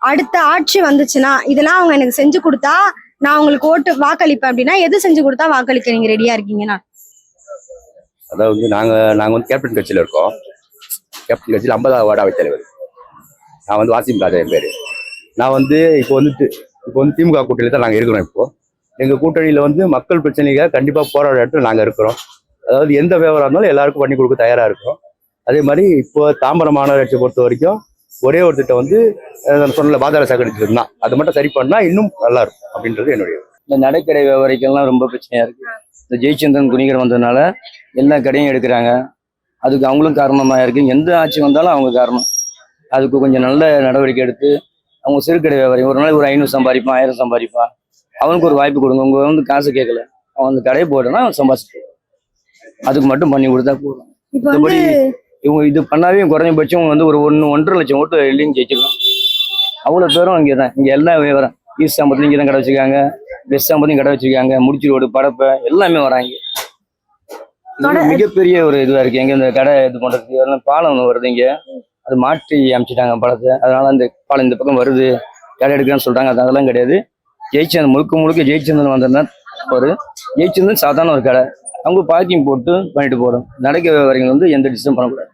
அடுத்த ஆட்சி வந்துச்சுன்னா இதெல்லாம் அவங்க எனக்கு செஞ்சு கொடுத்தா நான் உங்களுக்கு ஓட்டு வாக்களிப்பேன் அப்படின்னா எது செஞ்சு கொடுத்தா வாக்களிக்க நீங்க ரெடியா இருக்கீங்கன்னா? அதாவது நாங்க வந்து கேப்டன் கட்சியில இருக்கோம். கேப்டன் கட்சியில் 50வது வார்டு அவைத்தலைவர். நான் வந்து வாசிம் ராஜா என் பேரு. நான் வந்து இப்போ வந்து திமுக கூட்டணியில தான் நாங்கள் இருக்கிறோம். இப்போ எங்கள் கூட்டணியில் வந்து மக்கள் பிரச்சனைக்காக கண்டிப்பாக போராட இடத்துல நாங்கள் இருக்கிறோம். அதாவது எந்த விவரம் இருந்தாலும் எல்லாருக்கும் பண்ணி கொடுக்க தயாராக இருக்கிறோம். அதே மாதிரி இப்போ தாம்பரம் மாநகராட்சியை பொறுத்த வரைக்கும் ஒரே ஒரு திட்டம் வந்து சொன்ன பாதாள சாக்கடை திட்டம் தான். அது மட்டும் சரி பண்ணா இன்னும் நல்லா இருக்கும் அப்படின்றது என்னுடைய. இந்த நடைக்கடை வியாபாரிகள்லாம் ரொம்ப பிரச்சனையா இருக்கு. இந்த ஜெயச்சந்திரன் குணிகர் வந்ததுனால எல்லா கடையும் எடுக்கிறாங்க. அதுக்கு அவங்களும் காரணமா இருக்கு. எந்த ஆட்சி வந்தாலும் அவங்க காரணம். அதுக்கு கொஞ்சம் நல்ல நடவடிக்கை எடுத்து அவங்க சிறுகடை வியாபாரி ஒரு நாளைக்கு ஒரு 500 சம்பாதிப்பான், 1000 சம்பாதிப்பான். அவனுக்கு ஒரு வாய்ப்பு கொடுங்க. உங்க வந்து காசு கேட்கல, அவன் அந்த கடையை போட்டோன்னா சம்பாதிச்சு அதுக்கு மட்டும் பண்ணி கொடுத்தா போதும். மற்றபடி இவங்க இது பண்ணாவே குறைஞ்சபட்சம் வந்து ஒரு 1.5 லட்சம் ஓட்டு இல்லைன்னு ஜெயிச்சிடலாம். அவ்வளோ பேரும் இங்கே தான். இங்கே எல்லா வியாபாரம் ஈஸ்ட் சாம்பத்துலையும் இங்கே தான் கடை வச்சுருக்காங்க, வெஸ்ட் சாம்பத்தையும் கடை வச்சுருக்காங்க, முடிச்சு ரோடு, படப்பை எல்லாமே வராங்க. மிகப்பெரிய ஒரு இதுவாக இருக்குது. எங்கே இந்த கடை இது பண்ணுறதுக்கு பாலம் ஒன்று வருது இங்கே, அது மாற்றி அமைச்சிட்டாங்க படத்தை. அதனால அந்த பாலம் இந்த பக்கம் வருது, கடை எடுக்கலான்னு சொல்கிறாங்க. அதெல்லாம் கிடையாது. ஜெயச்சந்திரன் முழுக்க ஜெயச்சந்திரன் வந்ததுன்னா ஒரு ஜெயச்சந்திரன் சாதாரண ஒரு கடை. அவங்க பார்க்கிங் போட்டு பண்ணிட்டு போகிறோம். நடக்க வியாபாரிகள் வந்து எந்த டிஸ்டர்ப் பண்ணக்கூடாது.